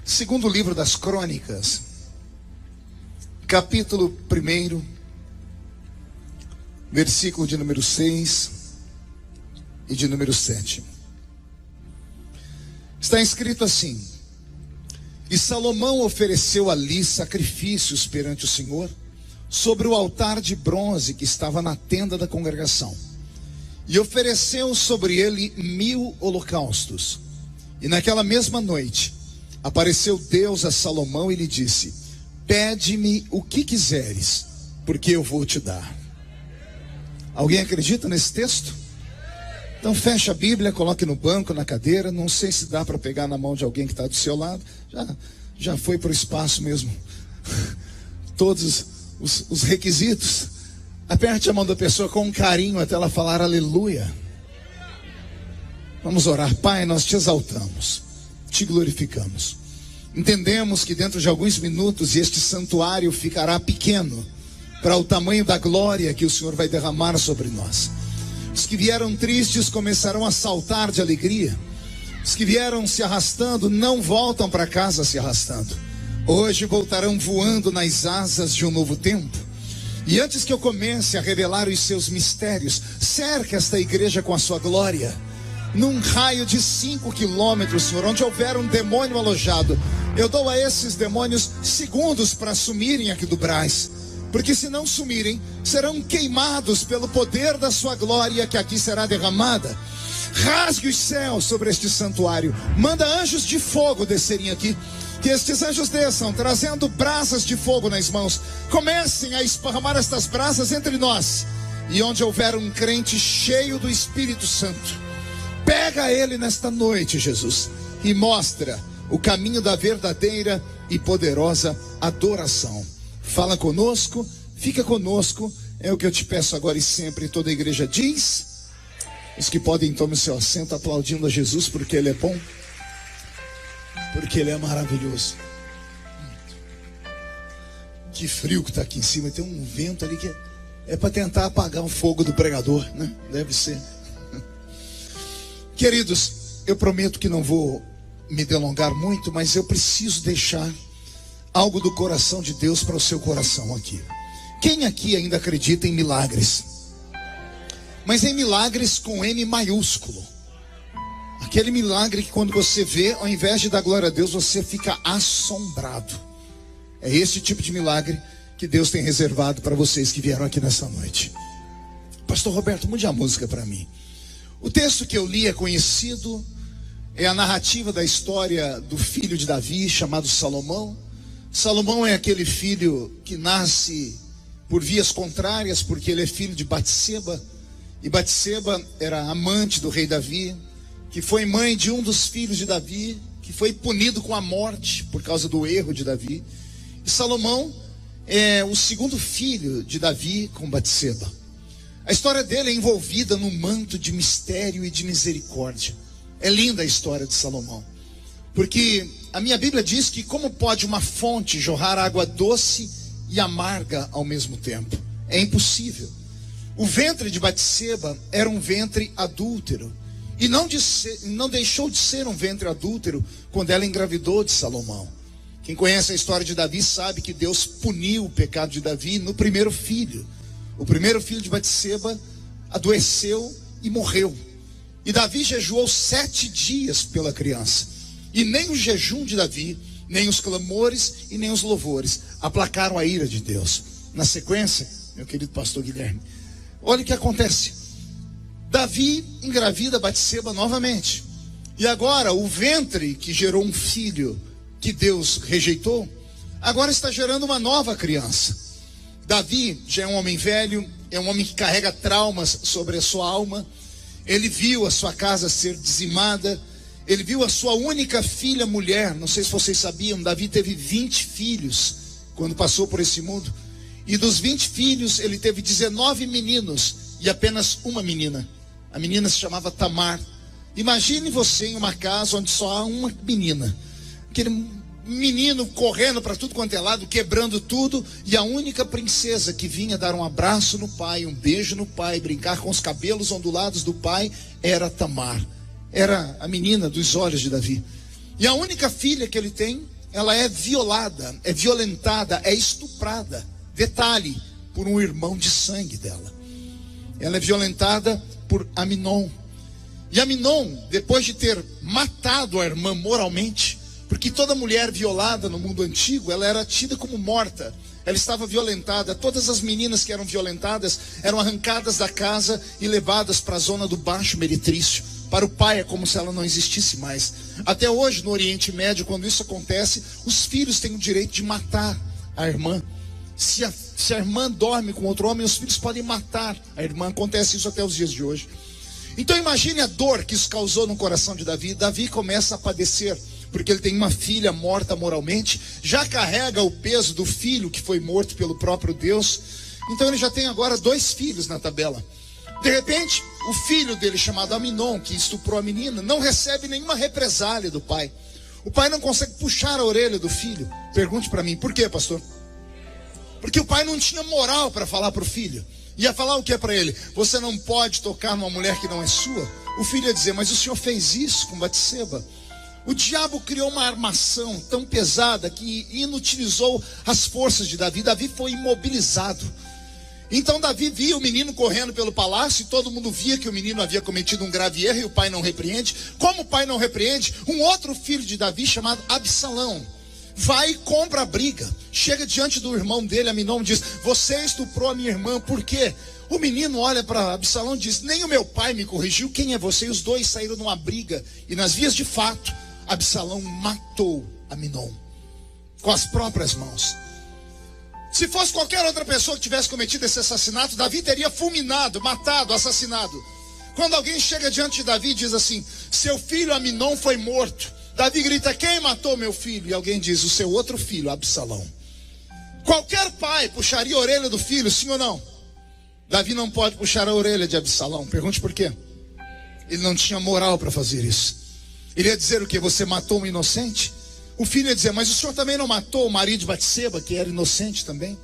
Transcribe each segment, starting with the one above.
Segundo livro das Crônicas, capítulo 1, versículo de número 6 e de número 7. Está escrito assim: E Salomão ofereceu ali sacrifícios perante o Senhor, sobre o altar de bronze que estava na tenda da congregação. E ofereceu sobre ele 1000 holocaustos. E naquela mesma noite, apareceu Deus a Salomão e lhe disse: Pede-me o que quiseres, porque eu vou te dar. Alguém acredita nesse texto? Então fecha a Bíblia, coloque no banco, na cadeira. Não sei se dá para pegar na mão de alguém que está do seu lado. Já foi para o espaço mesmo. Todos os requisitos. Aperte a mão da pessoa com carinho até ela falar aleluia. Vamos orar. Pai, nós te exaltamos, te glorificamos. Entendemos que dentro de alguns minutos este santuário ficará pequeno para o tamanho da glória que o Senhor vai derramar sobre nós. Os que vieram tristes começarão a saltar de alegria. Os que vieram se arrastando não voltam para casa se arrastando. Hoje voltarão voando nas asas de um novo tempo. E antes que eu comece a revelar os seus mistérios, cerque esta igreja com a sua glória. Num raio de 5 quilômetros, Senhor, onde houver um demônio alojado, eu dou a esses demônios segundos para sumirem aqui do Brás. Porque se não sumirem, serão queimados pelo poder da sua glória que aqui será derramada. Rasgue os céus sobre este santuário. Manda anjos de fogo descerem aqui. Que estes anjos desçam, trazendo brasas de fogo nas mãos. Comecem a esparramar estas brasas entre nós. E onde houver um crente cheio do Espírito Santo, pega ele nesta noite, Jesus, e mostra o caminho da verdadeira e poderosa adoração. Fala conosco, fica conosco, é o que eu te peço agora e sempre. Toda a igreja diz. Os que podem, tomem o seu assento aplaudindo a Jesus, porque Ele é bom, porque Ele é maravilhoso. Que frio que está aqui em cima, tem um vento ali que é para tentar apagar o fogo do pregador, né? Deve ser. Queridos, eu prometo que não vou me delongar muito, mas eu preciso deixar algo do coração de Deus para o seu coração aqui. Quem aqui ainda acredita em milagres? Mas em milagres com M maiúsculo. Aquele milagre que quando você vê, ao invés de dar glória a Deus, você fica assombrado. É esse tipo de milagre que Deus tem reservado para vocês que vieram aqui nessa noite. Pastor Roberto, mude a música para mim. O texto que eu li é conhecido, é a narrativa da história do filho de Davi, chamado Salomão. Salomão é aquele filho que nasce por vias contrárias, porque ele é filho de Batseba. E Batseba era amante do rei Davi, que foi mãe de um dos filhos de Davi, que foi punido com a morte por causa do erro de Davi. E Salomão é o segundo filho de Davi com Batseba. A história dele é envolvida num manto de mistério e de misericórdia. É linda a história de Salomão, porque a minha Bíblia diz que como pode uma fonte jorrar água doce e amarga ao mesmo tempo? É impossível. O ventre de Batseba era um ventre adúltero, e não deixou de ser um ventre adúltero quando ela engravidou de Salomão. Quem conhece a história de Davi sabe que Deus puniu o pecado de Davi no primeiro filho. O primeiro filho de Batseba adoeceu e morreu. E Davi jejuou 7 dias pela criança. E nem o jejum de Davi, nem os clamores e nem os louvores aplacaram a ira de Deus. Na sequência, meu querido pastor Guilherme, olha o que acontece. Davi engravida Batseba novamente. E agora o ventre que gerou um filho que Deus rejeitou, agora está gerando uma nova criança. Davi já é um homem velho, é um homem que carrega traumas sobre a sua alma. Ele viu a sua casa ser dizimada. Ele viu a sua única filha mulher. Não sei se vocês sabiam, Davi teve 20 filhos quando passou por esse mundo. E dos 20 filhos, ele teve 19 meninos e apenas uma menina. A menina se chamava Tamar. Imagine você em uma casa onde só há uma menina. Aquele menino correndo para tudo quanto é lado, quebrando tudo, e a única princesa que vinha dar um abraço no pai, um beijo no pai, brincar com os cabelos ondulados do pai, era Tamar. Era a menina dos olhos de Davi. E a única filha que ele tem ela é violada, é violentada, é estuprada. Detalhe, por um irmão de sangue dela. Ela é violentada por Aminon. E Aminon, depois de ter matado a irmã moralmente, porque toda mulher violada no mundo antigo, ela era tida como morta. Ela estava violentada. Todas as meninas que eram violentadas eram arrancadas da casa e levadas para a zona do Baixo Meretrício. Para o pai é como se ela não existisse mais. Até hoje, no Oriente Médio, quando isso acontece, os filhos têm o direito de matar a irmã. Se a irmã dorme com outro homem, os filhos podem matar a irmã. Acontece isso até os dias de hoje. Então imagine a dor que isso causou no coração de Davi. Davi começa a padecer, porque ele tem uma filha morta moralmente, já carrega o peso do filho que foi morto pelo próprio Deus. Então ele já tem agora 2 filhos na tabela. De repente, o filho dele, chamado Aminon, que estuprou a menina, não recebe nenhuma represália do pai. O pai não consegue puxar a orelha do filho. Pergunte para mim, por quê, pastor? Porque o pai não tinha moral para falar para o filho. Ia falar o que para ele? Você não pode tocar numa mulher que não é sua. O filho ia dizer, mas o senhor fez isso com Batseba. O diabo criou uma armação tão pesada que inutilizou as forças de Davi. Davi foi imobilizado. Então Davi via o menino correndo pelo palácio e todo mundo via que o menino havia cometido um grave erro e o pai não repreende. Como o pai não repreende, um outro filho de Davi chamado Absalão vai e compra a briga. Chega diante do irmão dele, Aminon, diz, você estuprou a minha irmã, por quê? O menino olha para Absalão e diz, nem o meu pai me corrigiu, quem é você? E os dois saíram numa briga e nas vias de fato, Absalão matou Aminon com as próprias mãos. Se fosse qualquer outra pessoa que tivesse cometido esse assassinato, Davi teria fulminado, matado, assassinado. Quando alguém chega diante de Davi e diz assim, seu filho Aminon foi morto. Davi grita, quem matou meu filho? E alguém diz, o seu outro filho, Absalão. Qualquer pai puxaria a orelha do filho, sim ou não? Davi não pode puxar a orelha de Absalão. Pergunte por quê? Ele não tinha moral para fazer isso. Ele ia dizer o quê? Você matou um inocente? O filho ia dizer, mas o senhor também não matou o marido de Batseba, que era inocente também?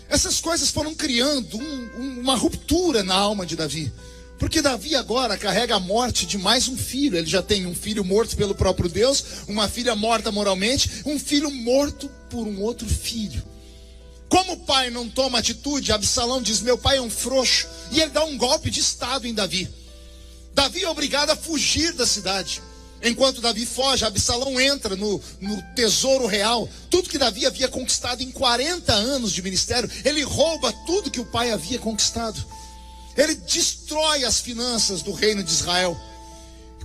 Essas coisas foram criando uma ruptura na alma de Davi. Porque Davi agora carrega a morte de mais um filho. Ele já tem um filho morto pelo próprio Deus, uma filha morta moralmente, um filho morto por um outro filho. Como o pai não toma atitude, Absalão diz, meu pai é um frouxo. E ele dá um golpe de estado em Davi. Davi é obrigado a fugir da cidade. Enquanto Davi foge, Absalão entra no tesouro real. Tudo que Davi havia conquistado em 40 anos de ministério, ele rouba tudo que o pai havia conquistado. Ele destrói as finanças do reino de Israel.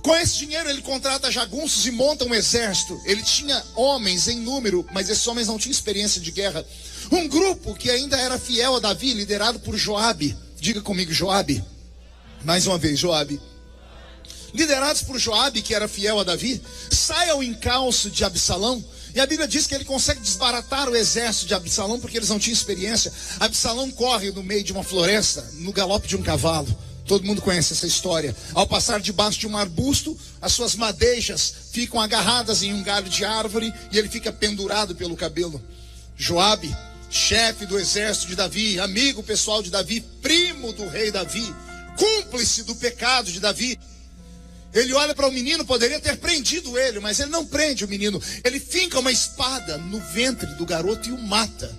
Com esse dinheiro ele contrata jagunços e monta um exército. Ele tinha homens em número, mas esses homens não tinham experiência de guerra. Um grupo que ainda era fiel a Davi, liderado por Joabe. Diga comigo, Joabe. Mais uma vez, Joabe. Liderados por Joabe, que era fiel a Davi, sai ao encalço de Absalão. E a Bíblia diz que ele consegue desbaratar o exército de Absalão, porque eles não tinham experiência. Absalão corre no meio de uma floresta, no galope de um cavalo. Todo mundo conhece essa história. Ao passar debaixo de um arbusto, as suas madejas ficam agarradas em um galho de árvore e ele fica pendurado pelo cabelo. Joabe, chefe do exército de Davi, amigo pessoal de Davi, primo do rei Davi, cúmplice do pecado de Davi. Ele olha para o menino, poderia ter prendido ele, mas ele não prende o menino. Ele finca uma espada no ventre do garoto e o mata.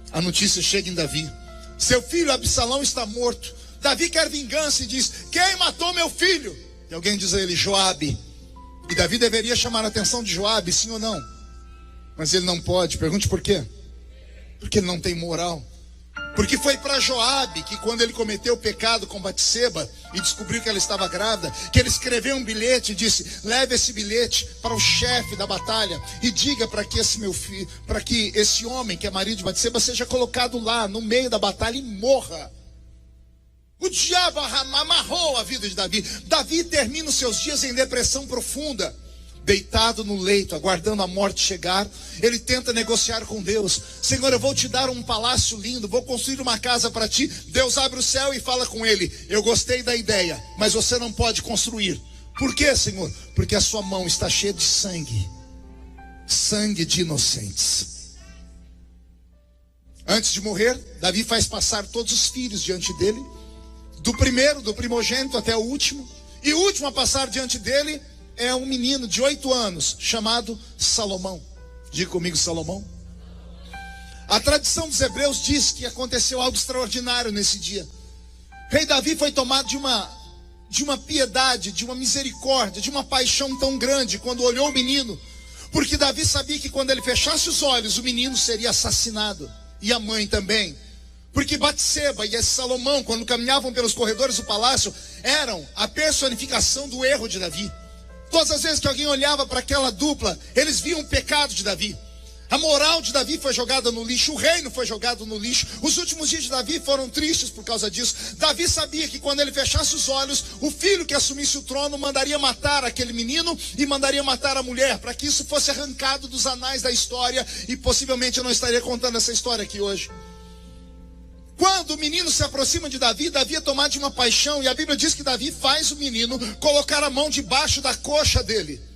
A notícia chega em Davi. Seu filho Absalão está morto. Davi quer vingança e diz, quem matou meu filho? E alguém diz a ele, Joabe. E Davi deveria chamar a atenção de Joabe, sim ou não? Mas ele não pode. Pergunte por quê? Porque ele não tem moral. Porque foi para Joabe que quando ele cometeu o pecado com Batseba e descobriu que ela estava grávida, que ele escreveu um bilhete e disse, leve esse bilhete para o chefe da batalha e diga para que esse meu filho, para que esse homem que é marido de Batseba seja colocado lá no meio da batalha e morra. O diabo amarrou a vida de Davi. Davi termina os seus dias em depressão profunda. Deitado no leito, aguardando a morte chegar, ele tenta negociar com Deus. Senhor, eu vou te dar um palácio lindo, vou construir uma casa para ti. Deus abre o céu e fala com ele, eu gostei da ideia, mas você não pode construir. Por quê, Senhor? Porque a sua mão está cheia de sangue. Sangue de inocentes. Antes de morrer, Davi faz passar todos os filhos diante dele, do primeiro, do primogênito até o último. E o último a passar diante dele é um menino de 8 anos, chamado Salomão, Diga comigo, Salomão. A tradição dos hebreus diz que aconteceu algo extraordinário nesse dia. Rei Davi foi tomado de uma piedade, de uma misericórdia, de uma paixão tão grande quando olhou o menino, porque Davi sabia que quando ele fechasse os olhos, o menino seria assassinado, e a mãe também. Porque Batseba e Salomão, quando caminhavam pelos corredores do palácio, eram a personificação do erro de Davi. Todas as vezes que alguém olhava para aquela dupla, eles viam o pecado de Davi. A moral de Davi foi jogada no lixo, o reino foi jogado no lixo. Os últimos dias de Davi foram tristes por causa disso. Davi sabia que quando ele fechasse os olhos, o filho que assumisse o trono mandaria matar aquele menino e mandaria matar a mulher, para que isso fosse arrancado dos anais da história. E possivelmente eu não estaria contando essa história aqui hoje. Quando o menino se aproxima de Davi, Davi é tomado de uma paixão, e a Bíblia diz que Davi faz o menino colocar a mão debaixo da coxa dele.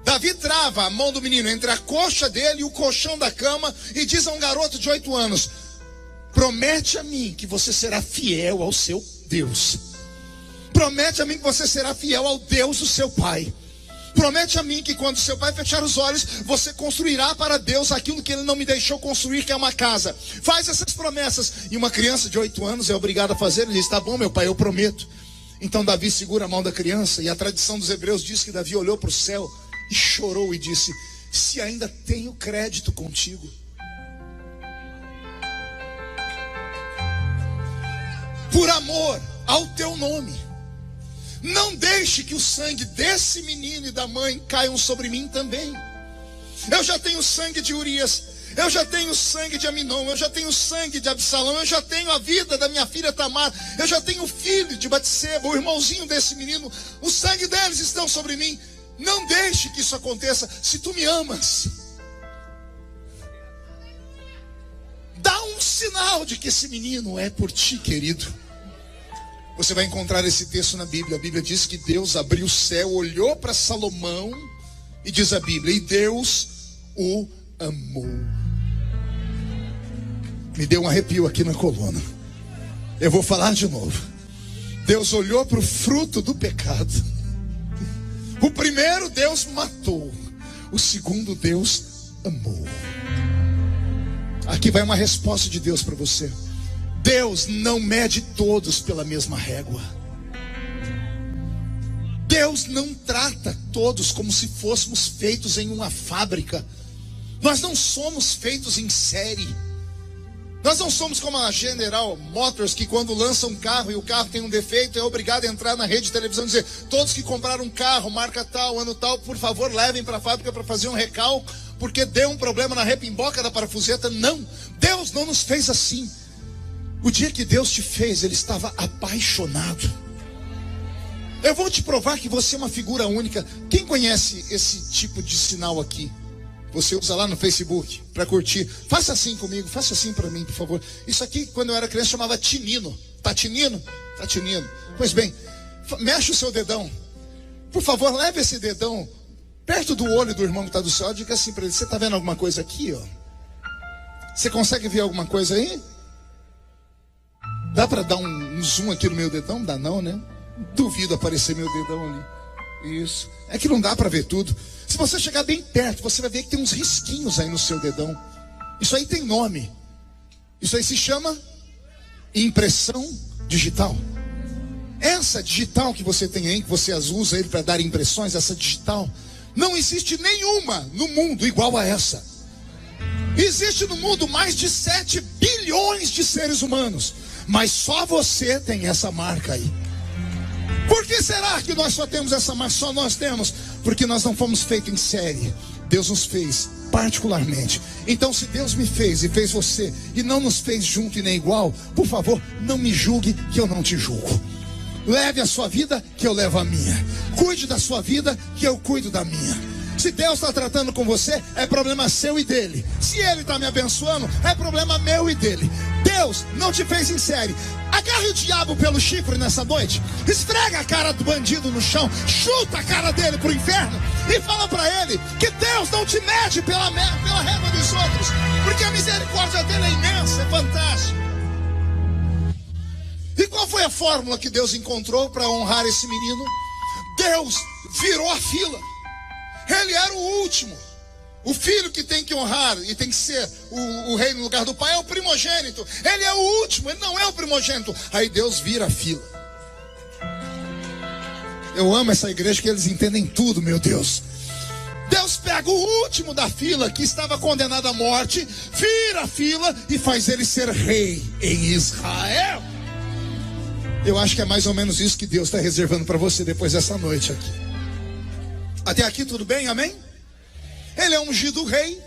Davi trava a mão do menino entre a coxa dele e o colchão da cama e diz a um garoto de 8 anos: promete a mim que você será fiel ao seu Deus. Promete a mim que você será fiel ao Deus do seu pai. Promete a mim que quando seu pai fechar os olhos, você construirá para Deus aquilo que ele não me deixou construir, que é uma casa. Faz essas promessas. E uma criança de 8 anos é obrigada a fazer. Ele diz: tá bom, meu pai, eu prometo. Então Davi segura a mão da criança, e a tradição dos hebreus diz que Davi olhou para o céu e chorou e disse: se ainda tenho crédito contigo. Por amor ao teu nome, não deixe que o sangue desse menino e da mãe caiam sobre mim também. Eu já tenho sangue de Urias, eu já tenho sangue de Aminon, eu já tenho sangue de Absalão, eu já tenho a vida da minha filha Tamar, eu já tenho o filho de Batseba, o irmãozinho desse menino. O sangue deles estão sobre mim. Não deixe que isso aconteça. Se tu me amas, dá um sinal de que esse menino é por ti, querido. Você vai encontrar esse texto na Bíblia. A Bíblia diz que Deus abriu o céu, olhou para Salomão, e diz a Bíblia: e Deus o amou. Me deu um arrepio aqui na coluna. Eu vou falar de novo. Deus olhou para o fruto do pecado. O primeiro Deus matou, o segundo Deus amou. Aqui vai uma resposta de Deus para você. Deus não mede todos pela mesma régua. Deus não trata todos como se fôssemos feitos em uma fábrica. Nós não somos feitos em série. Nós não somos como a General Motors, que quando lança um carro e o carro tem um defeito, é obrigado a entrar na rede de televisão e dizer: todos que compraram um carro, marca tal, ano tal, por favor, levem para a fábrica para fazer um recalque, porque deu um problema na repimboca da parafuseta. Não, Deus não nos fez assim. O dia que Deus te fez, Ele estava apaixonado. Eu vou te provar que você é uma figura única. Quem conhece esse tipo de sinal aqui? Você usa lá no Facebook para curtir. Faça assim comigo, faça assim para mim, por favor. Isso aqui, quando eu era criança, chamava tinino. Tá tinino? Tá tinino. Pois bem, mexe o seu dedão. Por favor, leve esse dedão perto do olho do irmão que está do céu. Diga assim para ele: você está vendo alguma coisa aqui, ó? Você consegue ver alguma coisa aí? Dá para dar um zoom aqui no meu dedão? Dá não, né? Duvido aparecer meu dedão ali. Isso. É que não dá para ver tudo. Se você chegar bem perto, você vai ver que tem uns risquinhos aí no seu dedão. Isso aí tem nome. Isso aí se chama impressão digital. Essa digital que você tem aí, que você usa ele para dar impressões, essa digital, não existe nenhuma no mundo igual a essa. Existe no mundo mais de 7 bilhões de seres humanos, mas só você tem essa marca aí. Por que será que nós só temos essa marca? Só nós temos? Porque nós não fomos feitos em série. Deus nos fez particularmente. Então, se Deus me fez e fez você, e não nos fez junto e nem igual, por favor, não me julgue, que eu não te julgo. Leve a sua vida, que eu levo a minha. Cuide da sua vida, que eu cuido da minha. Se Deus está tratando com você, é problema seu e dele. Se Ele está me abençoando, é problema meu e dele. Deus não te fez em série. Agarre o diabo pelo chifre nessa noite. Esfrega a cara do bandido no chão. Chuta a cara dele pro inferno. E fala para ele que Deus não te mede pela régua dos outros. Porque a misericórdia dele é imensa, é fantástica. E qual foi a fórmula que Deus encontrou para honrar esse menino? Deus virou a fila. Ele era o último. O filho que tem que honrar e tem que ser o rei no lugar do pai é o primogênito. Ele é o último, ele não é o primogênito. Aí Deus vira a fila. Eu amo essa igreja que eles entendem tudo, meu Deus. Deus pega o último da fila que estava condenado à morte, vira a fila e faz ele ser rei em Israel. Eu acho que é mais ou menos isso que Deus está reservando para você depois dessa noite aqui. Até aqui tudo bem, amém? Ele é ungido rei.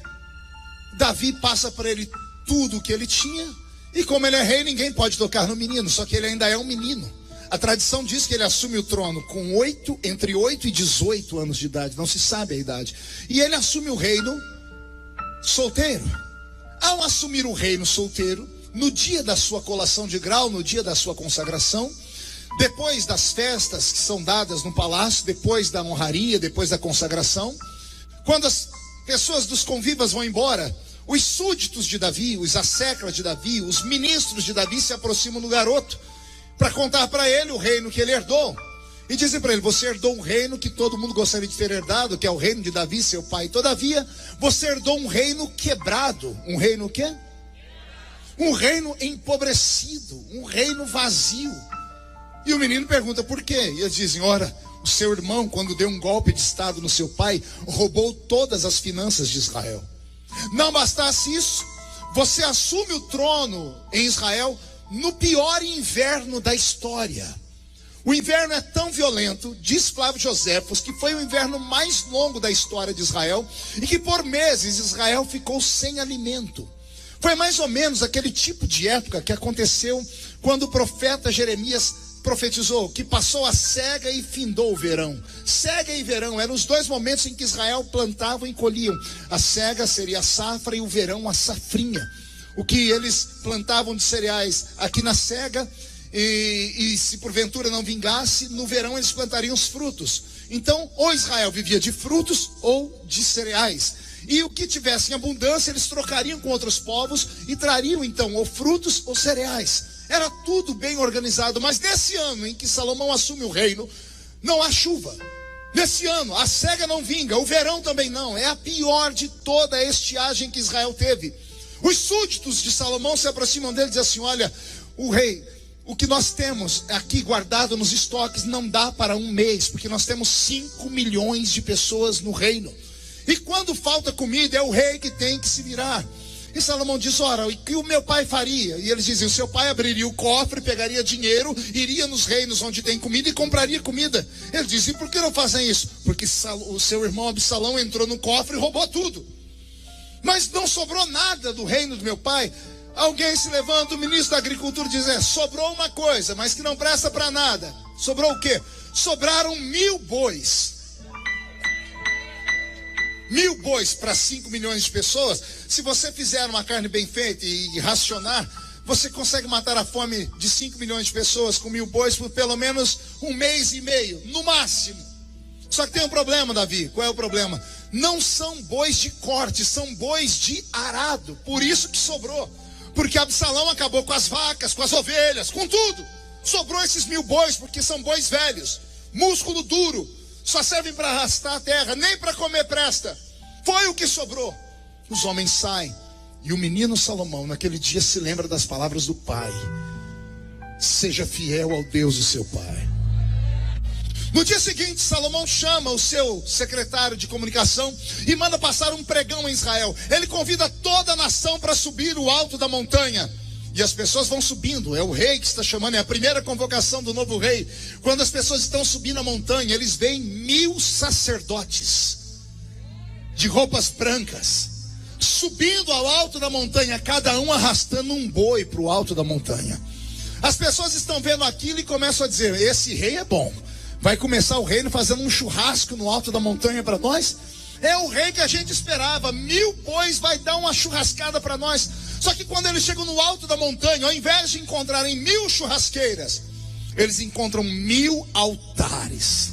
Davi passa para ele tudo o que ele tinha. E como ele é rei, ninguém pode tocar no menino. Só que ele ainda é um menino. A tradição diz que ele assume o trono com entre 8 e 18 anos de idade. Não se sabe a idade. E ele assume o reino solteiro. Ao assumir o reino solteiro, no dia da sua colação de grau, no dia da sua consagração, depois das festas que são dadas no palácio, depois da honraria, depois da consagração, quando as pessoas dos convivas vão embora, os súditos de Davi, os asseclas de Davi, os ministros de Davi se aproximam do garoto para contar para ele o reino que ele herdou. E dizem para ele: você herdou um reino que todo mundo gostaria de ter herdado, que é o reino de Davi, seu pai. Todavia, você herdou um reino quebrado. Um reino o quê? Um reino empobrecido, um reino vazio. E o menino pergunta por quê? E eles dizem: ora, o seu irmão, quando deu um golpe de estado no seu pai, roubou todas as finanças de Israel. Não bastasse isso, você assume o trono em Israel no pior inverno da história. O inverno é tão violento, diz Flávio Joséfos, que foi o inverno mais longo da história de Israel, e que por meses Israel ficou sem alimento. Foi mais ou menos aquele tipo de época que aconteceu quando o profeta Jeremias profetizou que passou a cega e findou o verão. Cega e verão eram os dois momentos em que Israel plantava e colhiam. A cega seria a safra e o verão a safrinha. O que eles plantavam de cereais aqui na cega, e se porventura não vingasse, no verão eles plantariam os frutos. Então, ou Israel vivia de frutos ou de cereais. E o que tivesse em abundância, eles trocariam com outros povos e trariam então ou frutos ou cereais. Era tudo bem organizado, mas nesse ano em que Salomão assume o reino, não há chuva. Nesse ano, a cega não vinga, o verão também não. É a pior de toda a estiagem que Israel teve. Os súditos de Salomão se aproximam dele e dizem assim: olha, o rei, o que nós temos aqui guardado nos estoques não dá para um mês, porque nós temos 5 milhões de pessoas no reino. E quando falta comida, é o rei que tem que se virar. E Salomão diz: ora, o que o meu pai faria? E eles dizem: o seu pai abriria o cofre, pegaria dinheiro, iria nos reinos onde tem comida e compraria comida. Ele diz: e por que não fazem isso? Porque o seu irmão Absalão entrou no cofre e roubou tudo. Mas não sobrou nada do reino do meu pai. Alguém se levanta, o ministro da agricultura diz: sobrou uma coisa, mas que não presta para nada. Sobrou o quê? Sobraram 1000 bois. 1000 bois para 5 milhões de pessoas. Se você fizer uma carne bem feita e racionar, você consegue matar a fome de 5 milhões de pessoas com 1000 bois por pelo menos 1 mês e meio, no máximo. Só que tem um problema, Davi. Qual é o problema? Não são bois de corte, são bois de arado. Por isso que sobrou. Porque Absalão acabou com as vacas, com as ovelhas, com tudo. Sobrou esses 1000 bois, porque são bois velhos, músculo duro, só servem para arrastar a terra, nem para comer presta. Foi o que sobrou. Os homens saem, e o menino Salomão naquele dia se lembra das palavras do pai: seja fiel ao Deus do seu pai. No dia seguinte, Salomão chama o seu secretário de comunicação e manda passar um pregão em Israel. Ele convida toda a nação para subir o alto da montanha. E as pessoas vão subindo, é o rei que está chamando, é a primeira convocação do novo rei. Quando as pessoas estão subindo a montanha, eles veem 1000 sacerdotes de roupas brancas, subindo ao alto da montanha, cada um arrastando um boi para o alto da montanha. As pessoas estão vendo aquilo e começam a dizer: esse rei é bom. Vai começar o reino fazendo um churrasco no alto da montanha para nós. É o rei que a gente esperava. 1000 bois vai dar uma churrascada para nós. Só que quando eles chegam no alto da montanha, ao invés de encontrarem 1000 churrasqueiras, eles encontram 1000 altares.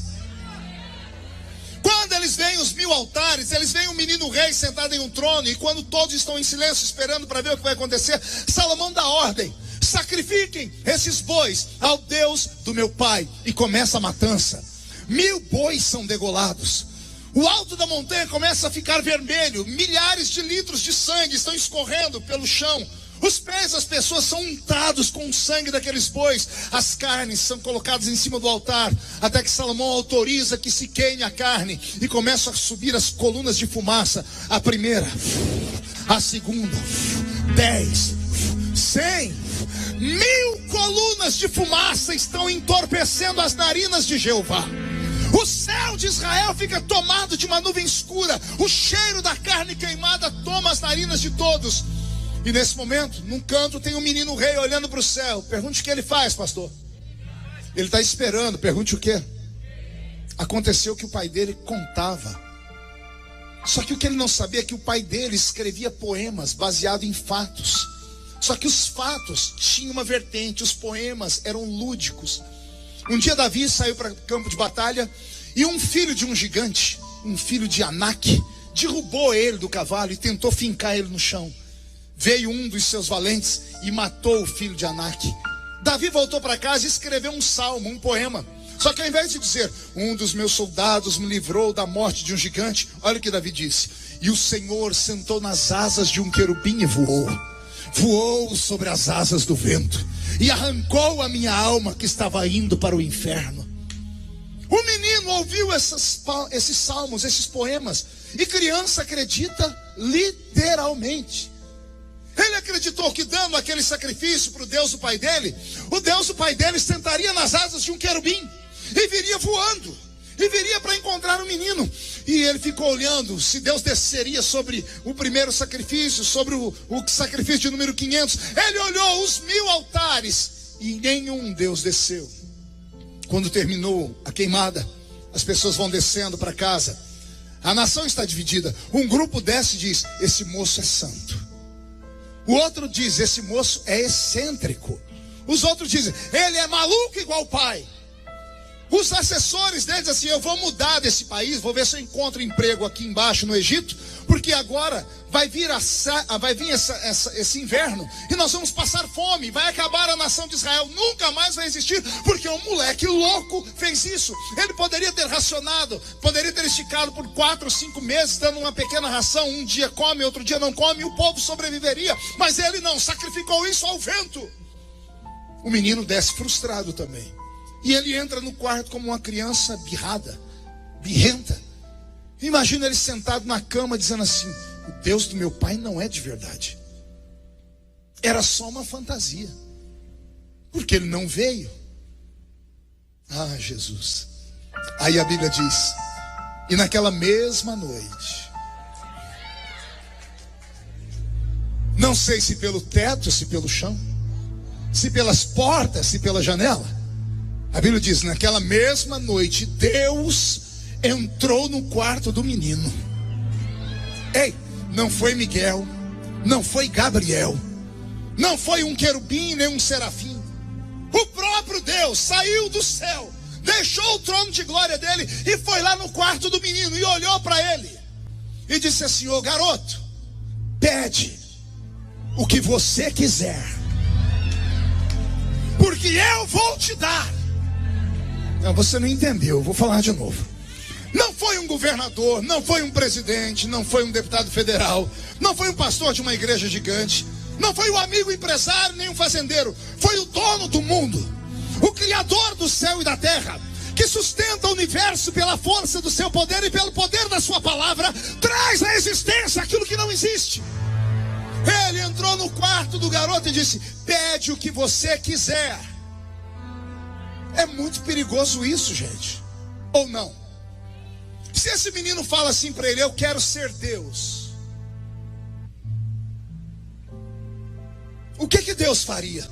Quando eles veem os 1000 altares, eles veem um menino rei sentado em um trono. E quando todos estão em silêncio esperando para ver o que vai acontecer, Salomão dá ordem: sacrifiquem esses bois ao Deus do meu pai. E começa a matança. 1000 bois são degolados. O alto da montanha começa a ficar vermelho. Milhares de litros de sangue estão escorrendo pelo chão. Os pés das pessoas são untados com o sangue daqueles bois. As carnes são colocadas em cima do altar, até que Salomão autoriza que se queime a carne. E começam a subir as colunas de fumaça. A primeira, a segunda, 10, 100, 1000 colunas de fumaça estão entorpecendo as narinas de Jeová. O céu de Israel fica tomado de uma nuvem escura. O cheiro da carne queimada toma as narinas de todos. E nesse momento, num canto, tem um menino rei olhando para o céu. Pergunte o que ele faz, pastor. Ele está esperando. Pergunte o quê? Aconteceu que o pai dele contava. Só que o que ele não sabia é que o pai dele escrevia poemas baseados em fatos. Só que os fatos tinham uma vertente. Os poemas eram lúdicos. Um dia Davi saiu para o campo de batalha e um filho de um gigante, um filho de Anak, derrubou ele do cavalo e tentou fincar ele no chão. Veio um dos seus valentes e matou o filho de Anak. Davi voltou para casa e escreveu um salmo, um poema. Só que ao invés de dizer, um dos meus soldados me livrou da morte de um gigante, olha o que Davi disse: e o Senhor sentou nas asas de um querubim e voou. Voou sobre as asas do vento e arrancou a minha alma que estava indo para o inferno. O menino ouviu esses salmos, esses poemas, e criança acredita literalmente. Ele acreditou que dando aquele sacrifício para o Deus do pai dele, o Deus do pai dele sentaria nas asas de um querubim e viria voando, e viria para encontrar o menino. E ele ficou olhando se Deus desceria sobre o primeiro sacrifício, sobre o sacrifício de número 500. Ele olhou os 1000 altares e nenhum Deus desceu. Quando terminou a queimada, as pessoas vão descendo para casa. A nação está dividida. Um grupo desce e diz, esse moço é santo. O outro diz, esse moço é excêntrico. Os outros dizem, ele é maluco igual o pai. Os assessores deles assim, eu vou mudar desse país, vou ver se eu encontro emprego aqui embaixo no Egito, porque agora vai vir esse inverno e nós vamos passar fome, vai acabar a nação de Israel, nunca mais vai existir, porque um moleque louco fez isso. Ele poderia ter racionado, poderia ter esticado por 4 ou 5 meses, dando uma pequena ração, um dia come, outro dia não come, e o povo sobreviveria, mas ele não, sacrificou isso ao vento. O menino desce frustrado também. E ele entra no quarto como uma criança birrenta. Imagina ele sentado na cama dizendo assim, o Deus do meu pai não é de verdade. Era só uma fantasia. Porque ele não veio. Ah, Jesus. Aí a Bíblia diz, e naquela mesma noite, não sei se pelo teto, se pelo chão, se pelas portas, se pela janela, a Bíblia diz, naquela mesma noite, Deus entrou no quarto do menino. Ei, não foi Miguel, não foi Gabriel, não foi um querubim, nem um serafim. O próprio Deus saiu do céu, deixou o trono de glória dele e foi lá no quarto do menino e olhou para ele. E disse assim, ô garoto, pede o que você quiser, porque eu vou te dar. Não, você não entendeu, eu vou falar de novo. Não foi um governador, não foi um presidente, não foi um deputado federal, não foi um pastor de uma igreja gigante, não foi um amigo empresário, nem um fazendeiro. Foi o dono do mundo, o criador do céu e da terra, que sustenta o universo pela força do seu poder e pelo poder da sua palavra, traz à existência aquilo que não existe. Ele entrou no quarto do garoto e disse, pede o que você quiser. É muito perigoso isso, gente. Ou não? Se esse menino fala assim para ele, eu quero ser Deus, o que Deus faria?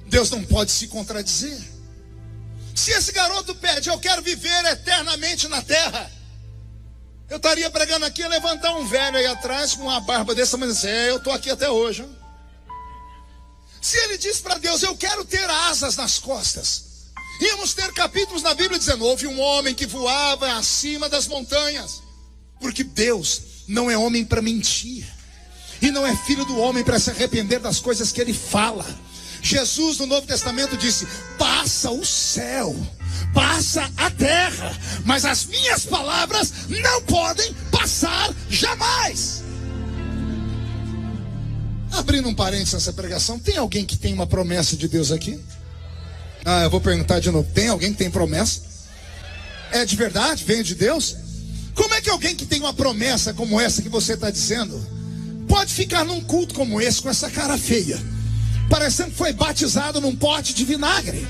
Deus não pode se contradizer. Se esse garoto pede, eu quero viver eternamente na terra, eu estaria pregando aqui e levantar um velho aí atrás com uma barba dessa, mas assim, eu estou aqui até hoje, hein? Se ele diz para Deus, eu quero ter asas nas costas, íamos ter capítulos na Bíblia dizendo, houve um homem que voava acima das montanhas, porque Deus não é homem para mentir, e não é filho do homem para se arrepender das coisas que ele fala. Jesus no Novo Testamento disse, paz passa o céu, passa a terra, mas as minhas palavras não podem passar jamais. Abrindo um parênteses nessa pregação, tem alguém que tem uma promessa de Deus aqui? Eu vou perguntar de novo, tem alguém que tem promessa? É de verdade? Veio de Deus? Como é que alguém que tem uma promessa como essa que você está dizendo pode ficar num culto como esse com essa cara feia, parecendo que foi batizado num pote de vinagre?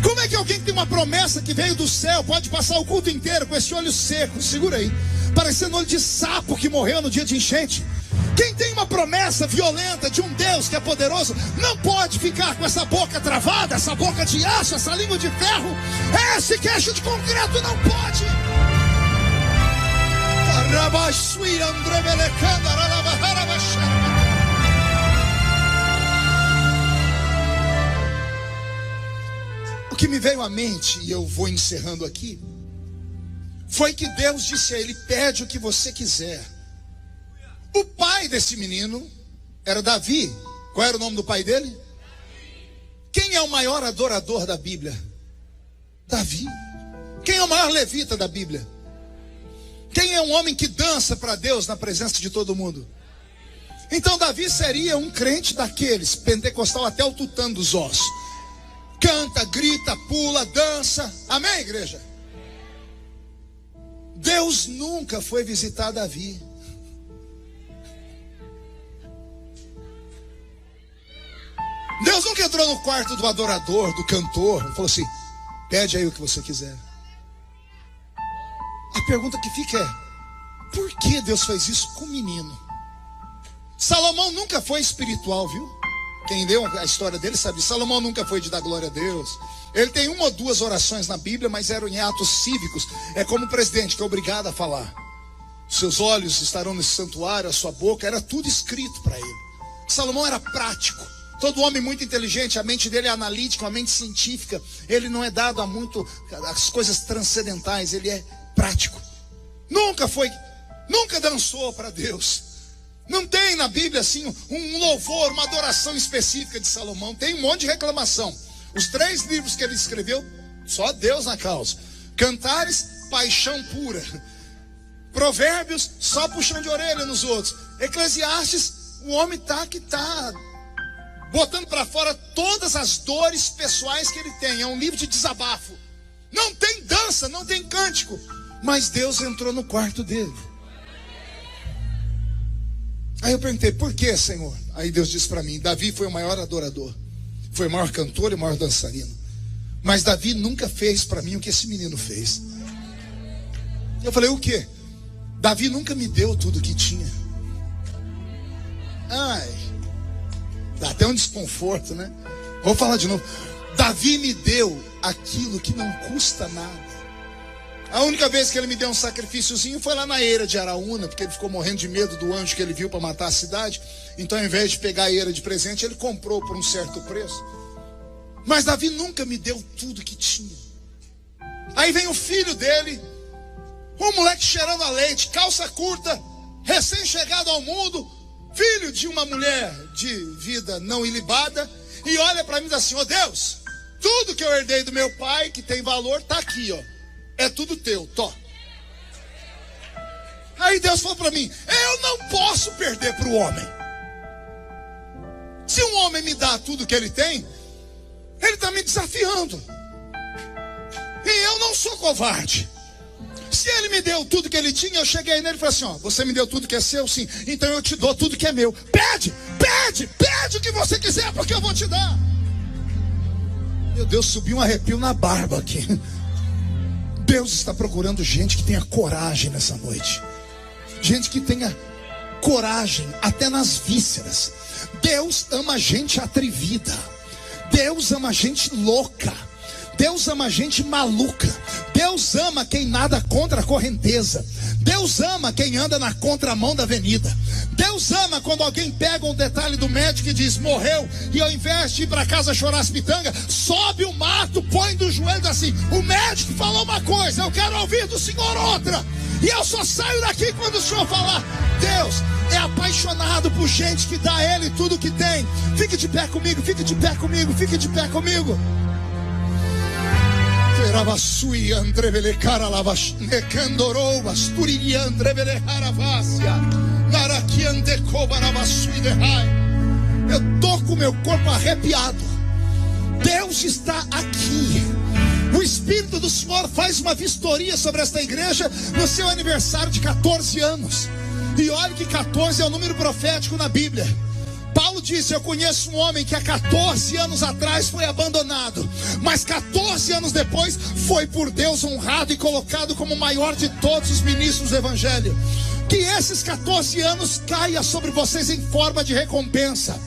Como é que alguém que tem uma promessa que veio do céu pode passar o culto inteiro com esse olho seco, segura aí, parecendo olho de sapo que morreu no dia de enchente? Quem tem uma promessa violenta de um Deus que é poderoso não pode ficar com essa boca travada, essa boca de aço, essa língua de ferro, esse queixo de concreto não pode. O que me veio à mente, e eu vou encerrando aqui, foi que Deus disse a ele: pede o que você quiser. O pai desse menino era Davi. Qual era o nome do pai dele? Quem é o maior adorador da Bíblia? Davi. Quem é o maior levita da Bíblia? Quem é um homem que dança para Deus na presença de todo mundo? Então Davi seria um crente daqueles, pentecostal até o tutano dos ossos. Canta, grita, pula, dança. Amém, igreja? Deus nunca foi visitar Davi. Deus nunca entrou no quarto do adorador, do cantor, e falou assim: pede aí o que você quiser. A pergunta que fica é: por que Deus fez isso com o menino? Salomão nunca foi espiritual, viu? Quem leu a história dele sabe, Salomão nunca foi de dar glória a Deus. Ele tem uma ou duas orações na Bíblia, mas eram em atos cívicos. É como o presidente que é obrigado a falar. Seus olhos estarão nesse santuário, a sua boca, era tudo escrito para ele. Salomão era prático. Todo homem muito inteligente, a mente dele é analítica, a mente científica. Ele não é dado a muito as coisas transcendentais, ele é prático. Nunca dançou para Deus. Não tem na Bíblia assim um louvor, uma adoração específica de Salomão. Tem um monte de reclamação. Os 3 livros que ele escreveu, só Deus na causa. Cantares, paixão pura. Provérbios, só puxão de orelha nos outros. Eclesiastes, o homem tá botando para fora todas as dores pessoais que ele tem. É um livro de desabafo. Não tem dança, não tem cântico. Mas Deus entrou no quarto dele. Aí eu perguntei: por que, Senhor? Aí Deus disse para mim: Davi foi o maior adorador, foi o maior cantor e o maior dançarino. Mas Davi nunca fez para mim o que esse menino fez. Eu falei: o quê? Davi nunca me deu tudo que tinha. Dá até um desconforto, né? Vou falar de novo. Davi me deu aquilo que não custa nada. A única vez que ele me deu um sacrifíciozinho foi lá na eira de Araúna, porque ele ficou morrendo de medo do anjo que ele viu para matar a cidade. Então, ao invés de pegar a eira de presente, ele comprou por um certo preço. Mas Davi nunca me deu tudo que tinha. Aí vem o filho dele, um moleque cheirando a leite, calça curta, recém-chegado ao mundo, filho de uma mulher de vida não ilibada, e olha para mim e diz assim: ó Deus, tudo que eu herdei do meu pai, que tem valor, tá aqui, ó. É tudo teu, tó. Aí Deus falou para mim: eu não posso perder para o homem. Se um homem me dá tudo que ele tem, ele está me desafiando. E eu não sou covarde. Se ele me deu tudo que ele tinha, eu cheguei nele e falei assim: ó, você me deu tudo que é seu? Sim, então eu te dou tudo que é meu. Pede o que você quiser, porque eu vou te dar. Meu Deus, subiu um arrepio na barba aqui. Deus está procurando gente que tenha coragem nessa noite. Gente que tenha coragem até nas vísceras. Deus ama gente atrevida. Deus ama gente louca. Deus ama gente maluca. Deus ama quem nada contra a correnteza. Deus ama quem anda na contramão da avenida. Deus ama quando alguém pega um detalhe do médico e diz: morreu, e ao invés de ir para casa chorar as pitangas, sobe o mato, põe do joelho assim: o médico falou uma coisa, eu quero ouvir do senhor outra. E eu só saio daqui quando o senhor falar. Deus é apaixonado por gente que dá a ele tudo que tem. Fique de pé comigo, fique de pé comigo, fique de pé comigo. Ravasui Andrevele Karalavash Nekandoro Basturi Andrevele Haravasia Narakiande Kobaravasui Dehai. Eu tô com meu corpo arrepiado. Deus está aqui. O Espírito do Senhor faz uma vistoria sobre esta igreja no seu aniversário de 14 anos. E olha que 14 é o número profético na Bíblia. Paulo disse: eu conheço um homem que há 14 anos atrás foi abandonado, mas 14 anos depois foi por Deus honrado e colocado como o maior de todos os ministros do Evangelho. Que esses 14 anos caia sobre vocês em forma de recompensa.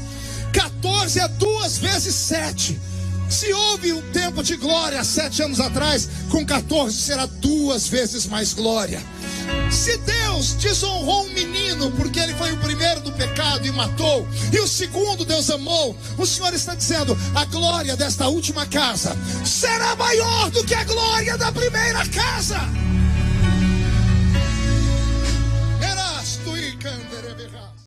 14 é 2 vezes 7. Se houve um tempo de glória há 7 anos atrás, com 14 será 2 vezes mais glória. Se Deus desonrou um menino porque ele foi o primeiro do pecado e matou, e o segundo Deus amou, o Senhor está dizendo: a glória desta última casa será maior do que a glória da primeira casa.